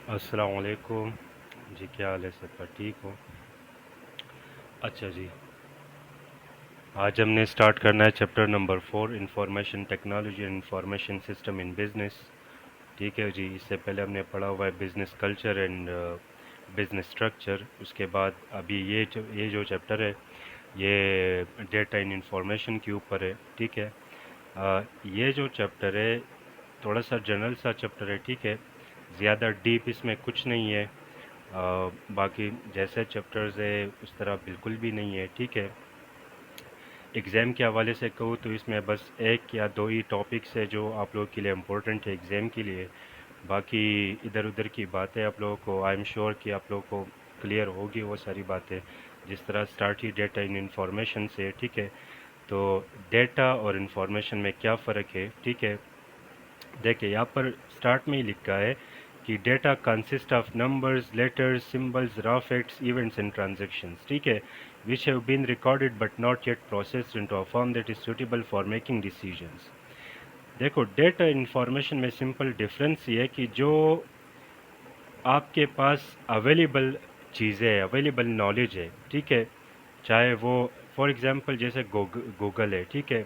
अस्सलाम वालेकुम जी। क्या हाल है? सब पर ठीक हो? अच्छा जी, आज हमने स्टार्ट करना है chapter number 4, information technology and information system in business. ठीक है जी। इससे पहले हमने पढ़ा हुआ है business culture and business structure. उसके बाद अभी ये जो चैप्टर है ये डेटा इन इंफॉर्मेशन के ऊपर है। ठीक है। ये जो चैप्टर है थोड़ा सा जनरल सा चैप्टर है। ठीक है, ज़्यादा डीप इसमें कुछ नहीं है। बाकी जैसे चैप्टर्स है उस तरह बिल्कुल भी नहीं है। ठीक है। एग्ज़ाम के हवाले से कहूँ तो इसमें बस एक या दो ही टॉपिक्स है जो आप लोगों के लिए इम्पोर्टेंट है एग्ज़ाम के लिए। बाकी इधर उधर की बातें आप लोगों को आई एम श्योर कि आप लोगों को क्लियर होगी वो सारी बातें। जिस तरह स्टार्ट ही डेटा इन इंफॉर्मेशन से। ठीक है, तो डेटा और इंफॉर्मेशन में क्या फ़र्क है? ठीक है, देखिए यहाँ पर स्टार्ट में ही लिखा है कि data consist of numbers, letters, symbols, raw facts, events and transactions. ठीक है, which have been recorded but not yet processed into a form that is suitable for making decisions. देखो, डेटा इंफॉर्मेशन में simple difference ये है कि जो आपके पास available चीज़ें हैं, अवेलेबल नॉलेज है। ठीक है, चाहे वो फॉर एग्जांपल जैसे गूगल है। ठीक है,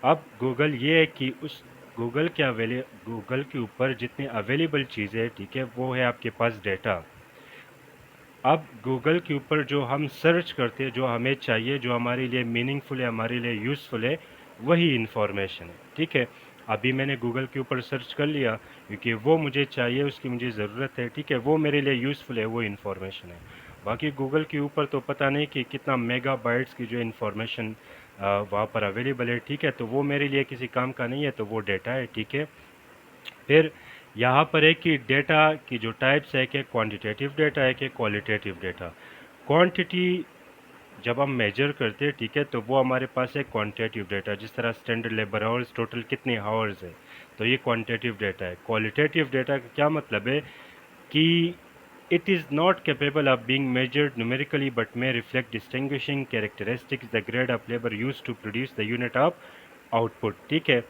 अब गूगल ये है कि उस गूगल के ऊपर जितनी अवेलेबल चीज़ें हैं, ठीक है, वो है आपके पास डेटा। अब गूगल के ऊपर जो हम सर्च करते हैं, जो हमें चाहिए, जो हमारे लिए मीनिंगफुल है, हमारे लिए यूज़फुल है, वही इन्फॉर्मेशन है। ठीक है, अभी मैंने गूगल के ऊपर सर्च कर लिया क्योंकि वो मुझे चाहिए, उसकी मुझे ज़रूरत है। ठीक है, वो मेरे लिए यूज़फुल है, वो इन्फॉर्मेशन है। बाकी गूगल के ऊपर तो पता नहीं कि कितना मेगाबाइट्स की जो इन्फॉर्मेशन वहाँ पर अवेलेबल है। ठीक है, तो वो मेरे लिए किसी काम का नहीं है, तो वो डेटा है। ठीक है, फिर यहाँ पर है कि डेटा की जो टाइप्स है कि क्वांटिटेटिव डेटा है कि क्वालिटेटिव डेटा। क्वांटिटी जब हम मेजर करते हैं, ठीक है, तो वो हमारे पास है क्वांटिटेटिव डेटा। जिस तरह स्टैंडर्ड लेबर आवर्स, टोटल कितने आवर्स है, तो ये क्वांटिटेटिव डेटा है। क्वालिटेटिव डेटा का क्या मतलब है कि it is not capable of being measured numerically but may reflect distinguishing characteristics the grade of labor used to produce the unit of output। ठीक है,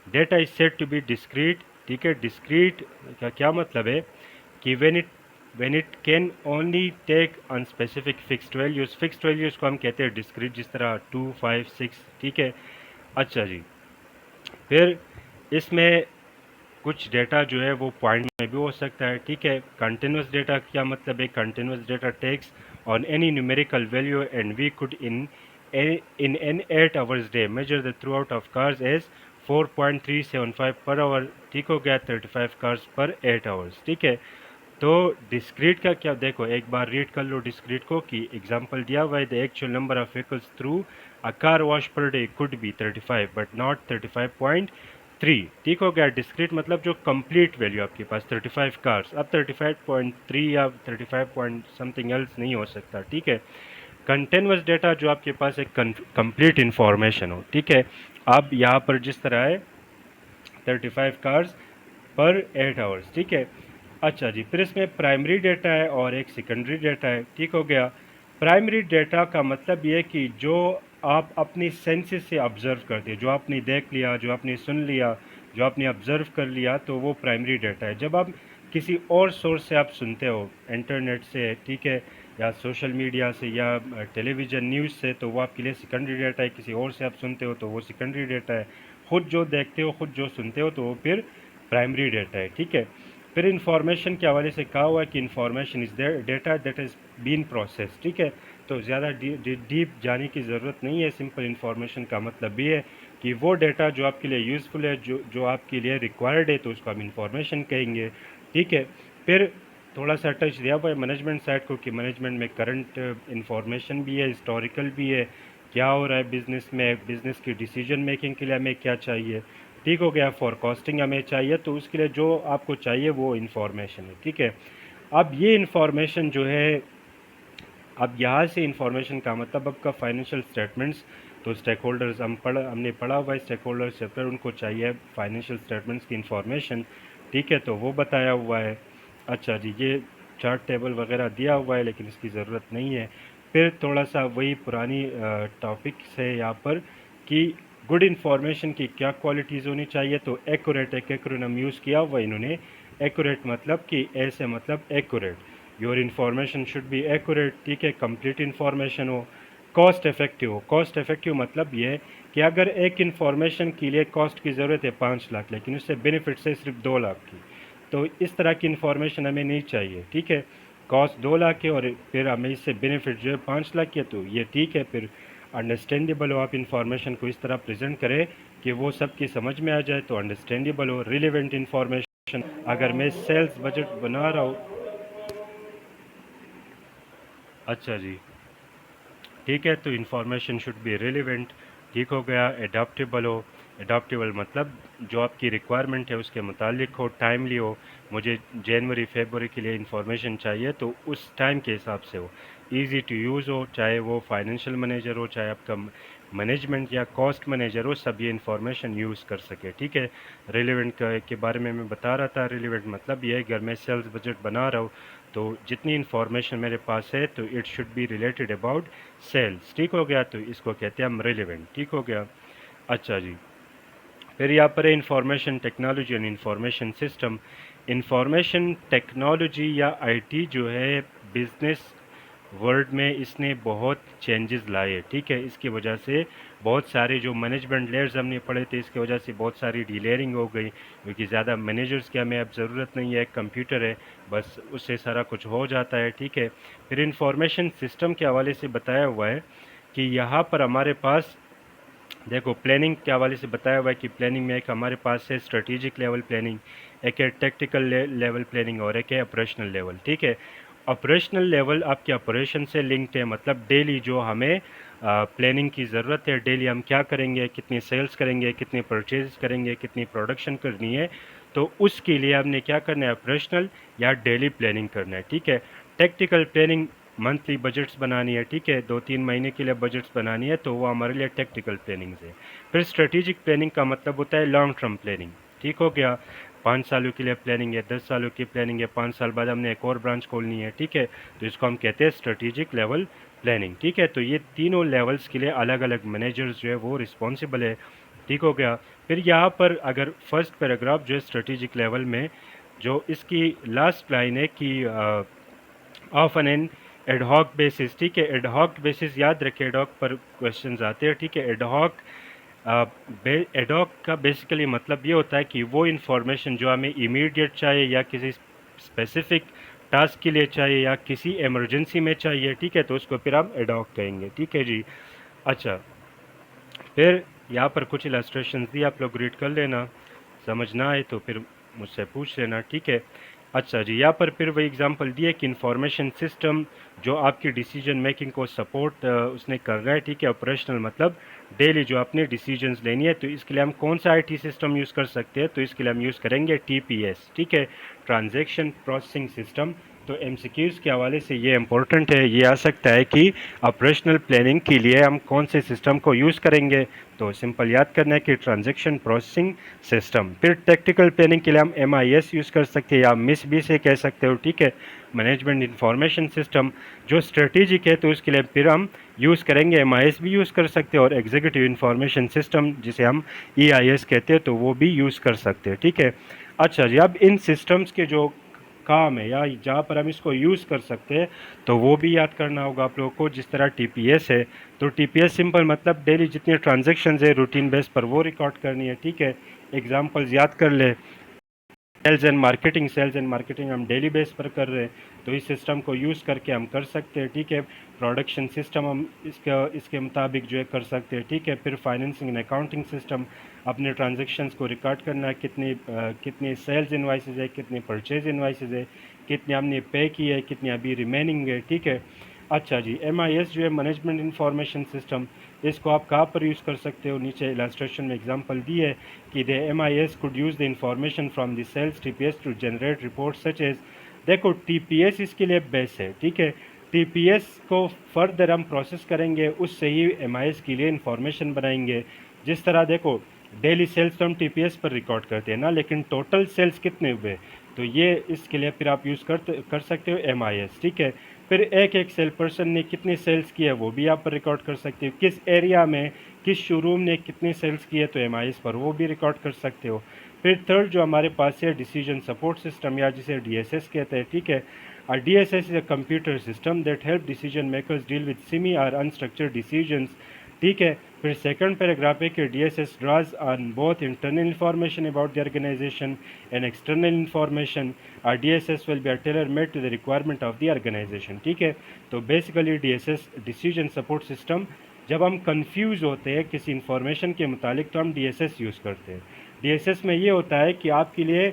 data is said to be discrete. ठीक है, discrete का क्या मतलब है कि when it can only take on specific fixed values। Fixed values को हम कहते हैं डिस्क्रीट, जिस तरह 2, 5, 6। ठीक है, अच्छा जी। फिर इसमें कुछ डेटा जो है वो पॉइंट में भी हो सकता है। ठीक है, कंटिन्यूस डेटा क्या मतलब है? Continuous data takes on any numerical value and we could in an 8 hours day measure the throughout of cars as 4.375 per our. ठीक हो गया, 35 कार्स पर 8 आवर्स। ठीक है, तो डिस्क्रीट का क्या? देखो एक बार रीड कर लो डिस्क्रीट को कि एग्जांपल दिया हुआ है the actual number of vehicles through a car wash per day could be 35 but not 35.3। ठीक हो गया, डिस्क्रीट मतलब जो कंप्लीट वैल्यू आपके पास 35 कार्स। अब 35.3 या 35 पॉइंट समथिंग एल्स नहीं हो सकता। ठीक है, कंटिन्यूअस डेटा जो आपके पास एक कंप्लीट इंफॉर्मेशन हो। ठीक है, अब यहाँ पर जिस तरह है 35 कार्स पर 8 आवर्स। ठीक है, अच्छा जी। फिर इसमें प्राइमरी डेटा है और एक सेकेंडरी डेटा है। ठीक हो गया, प्राइमरी डेटा का मतलब ये है कि जो आप अपनी सेंसेस से ऑब्जर्व करते हैं, जो आपने देख लिया, जो आपने सुन लिया, जो आपने ऑब्जर्व कर लिया, तो वो प्राइमरी डेटा है। जब आप किसी और सोर्स से आप सुनते हो, इंटरनेट से, ठीक है, या सोशल मीडिया से या टेलीविज़न न्यूज़ से, तो वो आपके लिए सेकेंडरी डेटा है। किसी और से आप सुनते हो तो वो सेकेंडरी डेटा है। खुद जो देखते हो, खुद जो सुनते हो, तो वो फिर प्राइमरी डेटा है। ठीक है, फिर इंफॉर्मेशन के हवाले से कहा हुआ है कि information is data that is been process. ठीक है, तो ज़्यादा डीप जाने की ज़रूरत नहीं है। सिंपल इंफॉर्मेशन का मतलब ये है कि वो डेटा जो आपके लिए यूज़फुल है, जो जो आपके लिए रिक्वायर्ड है, तो उसको हम इंफॉर्मेशन कहेंगे। ठीक है, फिर थोड़ा सा टच दिया हुआ है मैनेजमेंट साइड को कि मैनेजमेंट में करंट इंफॉर्मेशन भी है, हिस्टोरिकल भी है, क्या हो रहा है बिज़नेस में, बिज़नेस की डिसीजन मेकिंग के लिए हमें क्या चाहिए। ठीक हो गया, फॉरकास्टिंग हमें चाहिए, तो उसके लिए जो आपको चाहिए वो इन्फॉर्मेशन है। ठीक है, अब ये इन्फॉर्मेशन जो है, अब यहाँ से इन्फॉर्मेशन का मतलब आपका फाइनेंशियल स्टेटमेंट्स, तो स्टेक होल्डर्स हमने पढ़ा हुआ है स्टेक होल्डर्स चैप्टर, उनको चाहिए फाइनेंशियल स्टेटमेंट्स की इन्फॉर्मेशन। ठीक है, तो वो बताया हुआ है। अच्छा जी, ये चार्ट टेबल वगैरह दिया हुआ है लेकिन इसकी ज़रूरत नहीं है। फिर थोड़ा सा वही पुरानी टॉपिक्स है यहाँ पर कि गुड इन्फॉर्मेशन की क्या क्वालिटीज़ होनी चाहिए, तो एक्यूरेट एक एक्रोनम यूज़ किया हुआ इन्होंने। एक्यूरेट मतलब कि ए से मतलब accurate, your information should be accurate, ठीक है, कंप्लीट इन्फॉर्मेशन हो। कॉस्ट इफेक्टिव हो, कॉस्ट इफेक्टिव मतलब ये कि अगर एक इन्फॉर्मेशन के लिए कॉस्ट की ज़रूरत है 5 लाख लेकिन उससे बेनिफिट है सिर्फ 2 लाख की, तो इस तरह की इन्फॉर्मेशन हमें नहीं चाहिए, ठीक है। कॉस्ट 2 लाख है और फिर हमें इससे बेनिफिट जो है 5 लाख की है, तो ये ठीक है, फिर अंडरस्टैंडेबल हो, आप इन्फॉर्मेशन को इस तरह प्रेजेंट करें कि वो सबकी समझ में आ जाए, तो अंडरस्टैंडेबल हो। रिलेवेंट इन्फॉर्मेशन, अगर मैं सेल्स बजट बना रहा हूँ, अच्छा जी, ठीक है, तो इन्फॉर्मेशन शुड बी रिलेवेंट, ठीक हो गया। एडाप्टेबल हो, एडाप्टेबल मतलब जो आपकी रिक्वायरमेंट है उसके मुतालिक हो, टाइमली हो, मुझे जनवरी फरवरी के लिए इन्फॉर्मेशन चाहिए तो उस टाइम के हिसाब से हो, इजी टू यूज़ हो, चाहे वो फाइनेंशियल मैनेजर हो, चाहे आपका मैनेजमेंट या कॉस्ट मैनेजर हो, सब ये इन्फॉर्मेशन यूज़ कर सके, ठीक है। रिलेवेंट के बारे में मैं बता रहा था, रिलेवेंट मतलब ये है अगर मैं सेल्स बजट बना रहा हूँ तो जितनी इन्फॉर्मेशन मेरे पास है तो it should be related about sales, ठीक हो गया, तो इसको कहते हैं हम रिलेवेंट, ठीक हो गया। अच्छा जी, फिर यहाँ पर है information technology and information system. Information technology या आईटी जो है बिजनेस वर्ल्ड में इसने बहुत चेंजेस लाए, ठीक है। इसकी वजह से बहुत सारे जो मैनेजमेंट लेयर्स हमने पढ़े थे इसकी वजह से बहुत सारी डिलेयरिंग हो गई, क्योंकि ज़्यादा मैनेजर्स की हमें अब ज़रूरत नहीं है, एक कंप्यूटर है बस उससे सारा कुछ हो जाता है, ठीक है। फिर इंफॉर्मेशन सिस्टम के हवाले से बताया हुआ है कि यहाँ पर हमारे पास देखो प्लानिंग के हवाले से बताया हुआ है कि प्लानिंग में एक हमारे पास है स्ट्रेटेजिक लेवल प्लानिंग, एक है टेक्टिकल लेवल प्लानिंग और एक है ऑपरेशनल लेवल, ठीक है। ऑपरेशनल लेवल आपके ऑपरेशन से लिंक्ड है, मतलब डेली जो हमें प्लानिंग की ज़रूरत है, डेली हम क्या करेंगे, कितनी सेल्स करेंगे, कितनी परचेज करेंगे, कितनी प्रोडक्शन करनी है, तो उसके लिए हमने क्या करना है, ऑपरेशनल या डेली प्लानिंग करना है, ठीक है। टेक्टिकल प्लानिंग मंथली बजट्स बनानी है, ठीक है, 2-3 महीने के लिए बजट्स बनानी है, तो वो हमारे लिए टेक्टिकल प्लानिंग है। फिर स्ट्रेटेजिक प्लानिंग का मतलब होता है लॉन्ग टर्म प्लानिंग, ठीक हो गया, 5 सालों के लिए प्लानिंग है, 10 सालों की प्लानिंग है, 5 साल बाद हमने एक और ब्रांच खोलनी है, ठीक है, तो इसको हम कहते हैं स्ट्रेटेजिक लेवल प्लानिंग, ठीक है। तो ये तीनों लेवल्स के लिए अलग अलग मैनेजर्स जो है वो रिस्पॉन्सिबल है, ठीक हो गया। फिर यहाँ पर अगर फर्स्ट पैराग्राफ जो है स्ट्रेटेजिक लेवल में जो इसकी लास्ट लाइन है कि ऑफ एन एडहॉक बेसिस, ठीक है, एडहॉक बेसिस याद रखें, एडहॉक पर क्वेश्चंस आते हैं, ठीक है। एडहॉक एडहॉक का बेसिकली मतलब ये होता है कि वो इन्फॉर्मेशन जो हमें इमीडिएट चाहिए या किसी स्पेसिफिक टास्क के लिए चाहिए या किसी इमरजेंसी में चाहिए, ठीक है, तो उसको फिर हम एडहॉक कहेंगे, ठीक है जी। अच्छा, फिर यहाँ पर कुछ इलस्ट्रेशन दिए, आप लोग रीड कर लेना, समझ ना आए तो फिर मुझसे पूछ लेना, ठीक है। अच्छा जी, यहाँ पर फिर वही एग्जांपल दिए कि इंफॉर्मेशन सिस्टम जो आपकी डिसीजन मेकिंग को सपोर्ट उसने कर रहा है, ठीक है। ऑपरेशनल मतलब डेली जो अपने डिसीजंस लेनी है, तो इसके लिए हम कौन सा आईटी सिस्टम यूज़ कर सकते हैं, तो इसके लिए हम यूज़ करेंगे टीपीएस, ठीक है, ट्रांजैक्शन प्रोसेसिंग सिस्टम। तो एमसीक्यूज़ के हवाले से ये इंपॉर्टेंट है, ये आ सकता है कि ऑपरेशनल प्लानिंग के लिए हम कौन से सिस्टम को यूज़ करेंगे, तो सिंपल याद करना है कि ट्रांजैक्शन प्रोसेसिंग सिस्टम। फिर टेक्टिकल प्लानिंग के लिए हम एमआईएस यूज़ कर सकते हैं या मिस भी से कह सकते हो, ठीक है, मैनेजमेंट इंफॉर्मेशन सिस्टम। जो स्ट्रेटेजिक है तो उसके लिए फिर हम यूज़ करेंगे एमआईएस भी यूज़ कर सकते हैं और एग्जीक्यूटिव इंफॉर्मेशन सिस्टम जिसे हम ईआईएस कहते हैं तो वो भी यूज़ कर सकते हैं, ठीक है। अच्छा जी, अब इन सिस्टम्स के जो काम है या जहाँ पर हम इसको यूज़ कर सकते हैं तो वो भी याद करना होगा आप लोगों को। जिस तरह टीपीएस है तो टीपीएस सिंपल मतलब डेली जितने ट्रांजैक्शंस है रूटीन बेस पर वो रिकॉर्ड करनी है, ठीक है। एग्जांपल्स याद कर ले, सेल्स एंड मार्केटिंग हम डेली बेस पर कर रहे हैं तो इस सिस्टम को यूज़ करके हम कर सकते हैं, ठीक है। प्रोडक्शन सिस्टम हम इसके मुताबिक जो है कर सकते हैं, ठीक है। फिर फाइनेंसिंग एंड अकाउंटिंग सिस्टम अपने ट्रांजैक्शंस को रिकॉर्ड करना है, कितनी सेल्स इनवाइसेज है, कितनी परचेज इनवाइसेज है, कितने हमने पे की है, कितनी अभी रिमेनिंग है, ठीक है। अच्छा जी, एमआईएस जो है मैनेजमेंट इंफॉर्मेशन सिस्टम, इसको आप कहाँ पर यूज़ कर सकते हो, नीचे इलस्ट्रेशन में एग्जांपल दी है कि the MIS could use the information from the sales TPS to generate report such as. देखो टीपीएस इसके लिए बेस है, ठीक है। टीपीएस को फर्दर हम प्रोसेस करेंगे, उससे ही एमआईएस के लिए इंफॉर्मेशन बनाएंगे। जिस तरह देखो डेली सेल्स तो हम टीपीएस पर रिकॉर्ड करते हैं ना, लेकिन टोटल सेल्स कितने हुए, तो ये इसके लिए फिर आप यूज़ कर सकते हो एमआईएस, ठीक है। फिर एक एक सेल पर्सन ने कितनी सेल्स की है वो भी आप रिकॉर्ड कर सकते हो, किस एरिया में किस शोरूम ने कितनी सेल्स की है तो एमआईएस पर वो भी रिकॉर्ड कर सकते हो। फिर थर्ड जो हमारे पास है डिसीजन सपोर्ट सिस्टम या जिसे DSS कहते हैं, ठीक है। DSS is a computer system that help decision makers deal with semi और अनस्ट्रक्चर्ड डिसीजंस, ठीक है। फिर सेकंड पैराग्राफ है कि DSS draws on both internal information about the organization and external information. DSS will be tailor-made to the requirement of the organization, ठीक है। तो basically DSS decision support system, जब हम कंफ्यूज होते हैं किसी इंफॉर्मेशन के मुतालिक तो हम DSS यूज़ करते हैं। DSS में ये होता है कि आपके लिए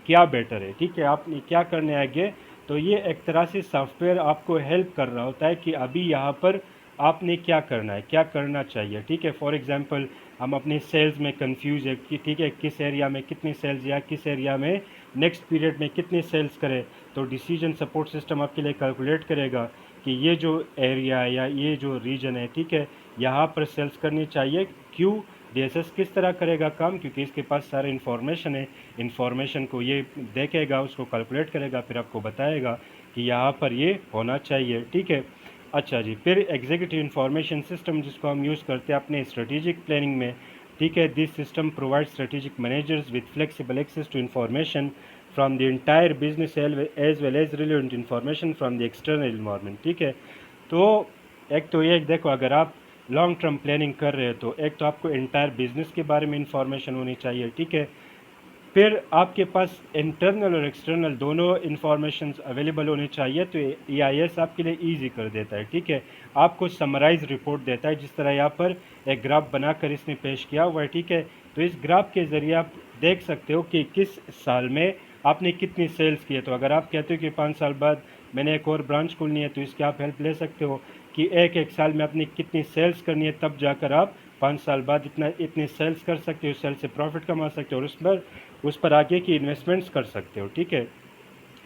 क्या बेटर है, ठीक है, आपने क्या करने आगे। तो ये एक तरह से सॉफ्टवेयर आपको हेल्प कर रहा होता है कि अभी यहाँ पर आपने क्या करना है, क्या करना चाहिए, ठीक है। फॉर एग्जांपल हम अपने सेल्स में कंफ्यूज है कि ठीक है किस एरिया में कितने सेल्स या किस एरिया में नेक्स्ट पीरियड में कितने सेल्स करें, तो डिसीजन सपोर्ट सिस्टम आपके लिए कैलकुलेट करेगा कि ये जो एरिया है या ये जो रीजन है, ठीक है, यहाँ पर सेल्स करनी चाहिए। क्यों? DSS किस तरह करेगा काम, क्योंकि इसके पास सारे इन्फॉर्मेशन है, इन्फॉर्मेशन को ये देखेगा, उसको कैलकुलेट करेगा, फिर आपको बताएगा कि यहाँ पर ये होना चाहिए, ठीक है। अच्छा जी, फिर एग्जीक्यूटिव इंफॉर्मेशन सिस्टम जिसको हम यूज़ करते हैं अपने स्ट्रेटेजिक प्लानिंग में, ठीक है। This system provide strategic managers with flexible access to information from the entire business as well as relevant information from the external environment, ठीक है। तो एक तो ये देखो, अगर आप लॉन्ग टर्म प्लानिंग कर रहे हो तो एक तो आपको इंटायर बिजनेस के बारे में इंफॉर्मेशन होनी चाहिए, ठीक है। फिर आपके पास इंटरनल और एक्सटर्नल दोनों इन्फॉर्मेशन अवेलेबल होने चाहिए, तो EIS आपके लिए इजी कर देता है, ठीक है। आपको समराइज रिपोर्ट देता है, जिस तरह यहाँ पर एक ग्राफ बनाकर इसने पेश किया हुआ है, ठीक है। तो इस ग्राफ के ज़रिए आप देख सकते हो कि किस साल में आपने कितनी सेल्स की है। तो अगर आप कहते हो कि 5 साल बाद मैंने एक और ब्रांच खोलनी है, तो इसकी आप हेल्प ले सकते हो कि एक साल में आपने कितनी सेल्स करनी है, तब जाकर आप 5 साल बाद इतने सेल्स कर सकते हो, सेल से प्रॉफिट कमा सकते हो और उस पर आगे की इन्वेस्टमेंट्स कर सकते हो, ठीक है।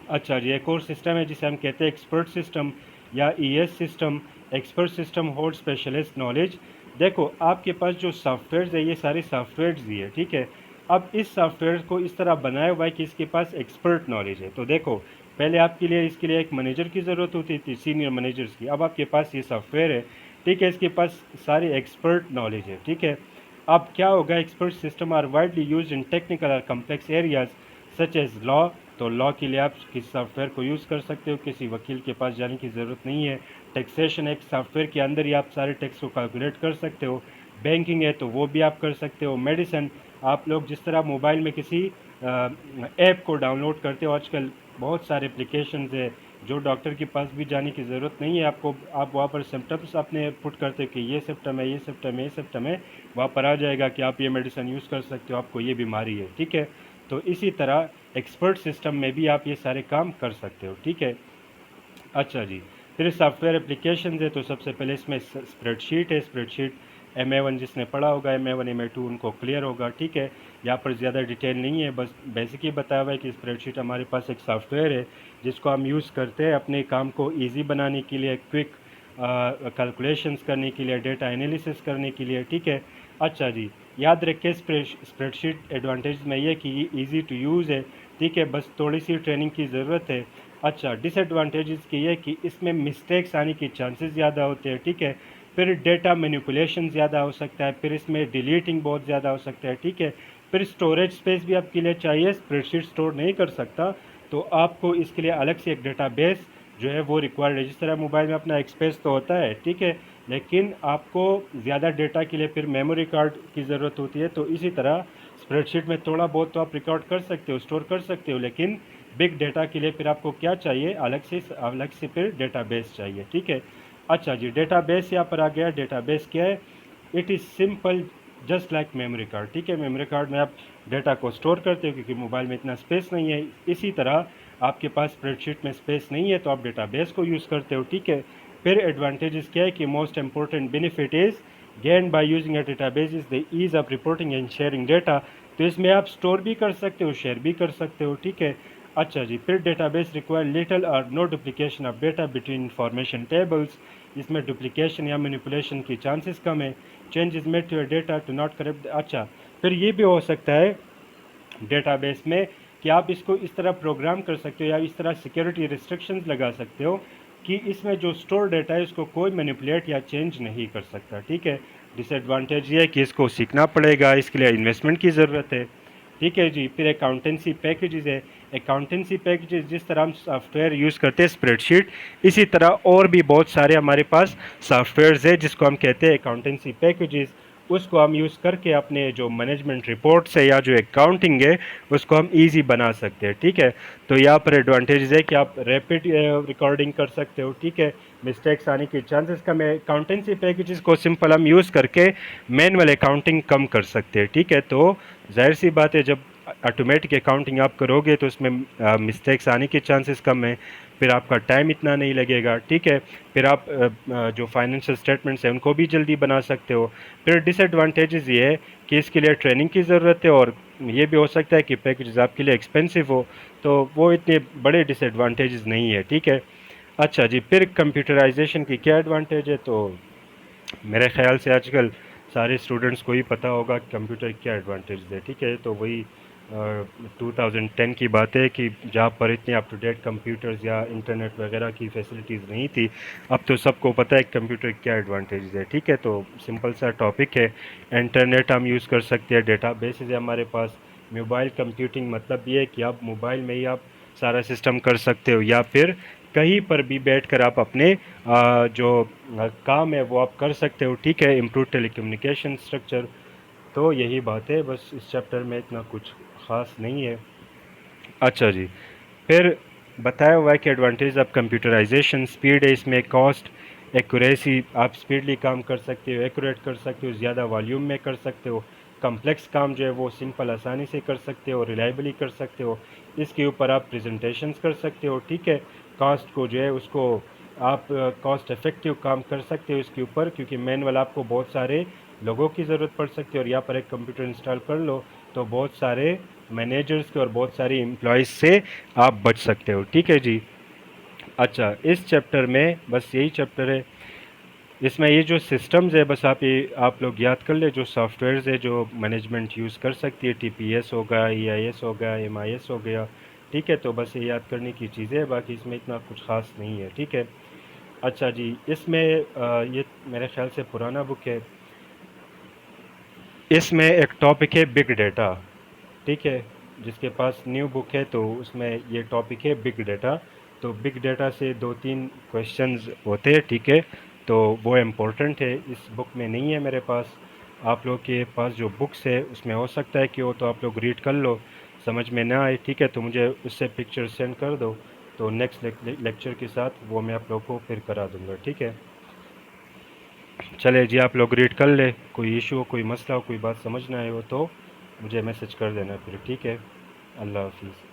अच्छा जी, एक और सिस्टम है जिसे हम कहते हैं एक्सपर्ट सिस्टम या ES system. Expert system hold specialist knowledge. देखो आपके पास जो सॉफ्टवेयर है ये सारे सॉफ्टवेयर ही है, ठीक है। अब इस सॉफ्टवेयर को इस तरह बनाया हुआ है कि इसके पास एक्सपर्ट नॉलेज है। तो देखो पहले आपके लिए इसके लिए एक मैनेजर की ज़रूरत होती थी, सीनियर मैनेजर्स की। अब आपके पास ये सॉफ्टवेयर है, ठीक है, इसके पास सारे एक्सपर्ट नॉलेज है, ठीक है। अब क्या होगा, expert system are widely use in technical और complex areas such as law. तो लॉ के लिए आप किसी सॉफ्टवेयर को यूज़ कर सकते हो, किसी वकील के पास जाने की ज़रूरत नहीं है। टैक्सेशन एक सॉफ्टवेयर के अंदर ही आप सारे टैक्स को कैलकुलेट कर सकते हो। बैंकिंग है तो वो भी आप कर सकते हो। मेडिसिन, आप लोग जिस तरह मोबाइल में किसी ऐप को डाउनलोड करते हो, आजकल बहुत सारे एप्लीकेशंस है जो डॉक्टर के पास भी जाने की ज़रूरत नहीं है आपको। आप वहाँ पर सिम्टम्स अपने पुट करते हो कि ये सिम्टम है, ये सिम्टम है, ये सिम्टम है, वहाँ पर आ जाएगा कि आप ये मेडिसिन यूज़ कर सकते हो, आपको ये बीमारी है, ठीक है। तो इसी तरह एक्सपर्ट सिस्टम में भी आप ये सारे काम कर सकते हो, ठीक है। अच्छा जी, फिर सॉफ्टवेयर एप्लीकेशन है तो सबसे पहले इसमें स्प्रेडशीट है। स्प्रेडशीट MA1 जिसने पढ़ा होगा, MA1 MA2 उनको क्लियर होगा, ठीक है। यहाँ पर ज़्यादा डिटेल नहीं है, बस बेसिक ही बताया हुआ है कि स्प्रेडशीट हमारे पास एक सॉफ्टवेयर है जिसको हम यूज़ करते हैं अपने काम को ईजी बनाने के लिए, क्विक कैलकुलेशंस करने के लिए, डेटा एनालिसिस करने के लिए, ठीक है। अच्छा जी, याद रखें स्प्रेडशीट एडवांटेज में ये कि ये ईजी टू यूज़ है, ठीक है, बस थोड़ी सी ट्रेनिंग की ज़रूरत है। अच्छा, डिसएडवांटेजेस की है कि इसमें मिस्टेक्स आने के चांसेस ज़्यादा होते हैं, ठीक है। फिर डेटा मैनिपुलेशन ज़्यादा हो सकता है, फिर इसमें डिलीटिंग बहुत ज़्यादा हो सकता है, ठीक है। फिर स्टोरेज स्पेस भी आपके लिए चाहिए, स्प्रेडशीट स्टोर नहीं कर सकता, तो आपको इसके लिए अलग से एक डेटाबेस जो है वो रिक्वायर्ड है। जिस तरह मोबाइल में अपना एक स्पेस तो होता है, ठीक है, लेकिन आपको ज़्यादा डेटा के लिए फिर मेमोरी कार्ड की ज़रूरत होती है। तो इसी तरह स्प्रेडशीट में थोड़ा बहुत तो आप रिकॉर्ड कर सकते हो, स्टोर कर सकते हो, लेकिन बिग डेटा के लिए फिर आपको क्या चाहिए, अलग से फिर डेटाबेस चाहिए, ठीक है। अच्छा जी, डेटाबेस यहाँ पर आ गया। डेटाबेस क्या है? It is simple just like memory card, ठीक है। मेमोरी कार्ड में आप डेटा को स्टोर करते हो क्योंकि मोबाइल में इतना स्पेस नहीं है। इसी तरह आपके पास स्प्रेडशीट में स्पेस नहीं है तो आप डेटाबेस को यूज़ करते हो, ठीक है। फिर एडवांटेजेस क्या है कि most important benefit is gain by using a database is the ease of reporting and sharing data. तो इसमें आप स्टोर भी कर सकते हो, शेयर भी कर सकते हो, ठीक है। अच्छा जी, फिर डेटाबेस रिक्वायर लिटल और no duplication of data between information tables. इसमें डुप्लीकेशन या मैनिपुलेशन की चांसेस कम है। Changes made to your data to not corrupt. अच्छा, फिर ये भी हो सकता है डेटाबेस में कि आप इसको इस तरह प्रोग्राम कर सकते हो या इस तरह सिक्योरिटी रिस्ट्रिक्शंस लगा सकते हो कि इसमें जो स्टोर डेटा है उसको कोई मैनिपुलेट या चेंज नहीं कर सकता, ठीक है। डिसएडवांटेज ये है कि इसको सीखना पड़ेगा, इसके लिए इन्वेस्टमेंट की ज़रूरत है। ठीक है जी। फिर अकाउंटेंसी पैकेजेस है। अकाउंटेंसी पैकेजेस जिस तरह हम सॉफ्टवेयर यूज़ करते हैं स्प्रेडशीट, इसी तरह और भी बहुत सारे हमारे पास सॉफ्टवेयर्स है जिसको हम कहते हैं अकाउंटेंसी पैकेजेस। उसको हम यूज़ करके अपने जो मैनेजमेंट रिपोर्ट्स है या जो अकाउंटिंग है उसको हम इजी बना सकते हैं। ठीक है, तो यहाँ पर एडवांटेज है कि आप रैपिड रिकॉर्डिंग कर सकते हो। ठीक है, मिस्टेक्स आने के चांसेस कम है। अकाउंटेंसी पैकेजेस को सिंपल हम यूज़ करके मैनुअल अकाउंटिंग कम कर सकते हैं। ठीक है, तो जाहिर सी बात है जब ऑटोमेटिक अकाउंटिंग आप करोगे तो उसमें मिस्टेक्स आने के चांसेस कम है, फिर आपका टाइम इतना नहीं लगेगा। ठीक है, फिर आप जो फाइनेंशियल स्टेटमेंट्स हैं उनको भी जल्दी बना सकते हो। फिर डिसएडवांटेजेस ये है कि इसके लिए ट्रेनिंग की ज़रूरत है, और ये भी हो सकता है कि पैकेजेस आपके लिए एक्सपेंसिव हो, तो वो इतने बड़े डिसएडवांटेजेस नहीं है। ठीक है, अच्छा जी। फिर कंप्यूटराइजेशन की क्या एडवांटेज है, तो मेरे ख्याल से आजकल सारे स्टूडेंट्स को ही पता होगा कि कंप्यूटर क्या एडवांटेज है। ठीक है, तो वही 2010 की बात है कि जहाँ पर इतने अप टू डेट कंप्यूटर्स या इंटरनेट वगैरह की फैसिलिटीज़ नहीं थी, अब तो सबको पता है कि कंप्यूटर क्या एडवांटेज है। ठीक है, तो सिंपल सा टॉपिक है। इंटरनेट हम यूज़ कर सकते हैं, डेटा बेसिस है हमारे पास। मोबाइल कंप्यूटिंग मतलब ये है कि आप मोबाइल में ही आप सारा सिस्टम कर सकते हो, या फिर कहीं पर भी बैठकर आप अपने जो काम है वो आप कर सकते हो। ठीक है, इम्प्रूव टेलीकम्युनिकेशन स्ट्रक्चर। तो यही बात है, बस इस चैप्टर में इतना कुछ ख़ास नहीं है। अच्छा जी। फिर बताया हुआ है कि एडवांटेज ऑफ कंप्यूटराइजेशन स्पीड है इसमें, कॉस्ट, एक्यूरेसी, आप स्पीडली काम कर सकते हो, एक्यूरेट कर सकते हो, ज़्यादा वॉल्यूम में कर सकते हो, कम्प्लेक्स काम जो है वो सिंपल आसानी से कर सकते हो, रिलायबली कर सकते हो, इसके ऊपर आप प्रेजेंटेशंस कर सकते हो। ठीक है, कॉस्ट को जो है उसको आप कॉस्ट इफेक्टिव काम कर सकते हो इसके ऊपर, क्योंकि मैनुअल आपको बहुत सारे लोगों की ज़रूरत पड़ सकती है, और यहाँ पर एक कंप्यूटर इंस्टॉल कर लो तो बहुत सारे मैनेजर्स के और बहुत सारी एम्प्लॉयज़ से आप बच सकते हो। ठीक है जी। अच्छा, इस चैप्टर में बस यही चैप्टर है, इसमें ये जो सिस्टम्स है बस आप लोग याद कर ले, जो सॉफ्टवेयर्स है जो मैनेजमेंट यूज़ कर सकती है, टीपीएस होगा, ईआईएस हो गया, एमआईएस हो गया। ठीक है, तो बस ये याद करने की चीज़ें है, बाकी इसमें इतना कुछ ख़ास नहीं है। ठीक है, अच्छा जी। इसमें ये मेरे ख्याल से पुराना बुक है। इसमें एक टॉपिक है बिग डेटा। ठीक है, जिसके पास न्यू बुक है तो उसमें ये टॉपिक है बिग डेटा। तो बिग डेटा से दो तीन क्वेश्चंस होते हैं। ठीक है, तो वो इम्पोर्टेंट है, इस बुक में नहीं है मेरे पास। आप लोग के पास जो बुक्स है उसमें हो सकता है कि वो तो आप लोग रीड कर लो, समझ में ना आए ठीक है तो मुझे उससे पिक्चर सेंड कर दो, तो नेक्स्ट लेक्चर के साथ वो मैं आप लोग को फिर करा दूँगा। ठीक है, चले जी, आप लोग रीड कर ले, कोई इशू हो, कोई मसला हो, कोई बात समझ ना आए हो तो मुझे मैसेज कर देना फिर। ठीक है, अल्लाह हाफिज़।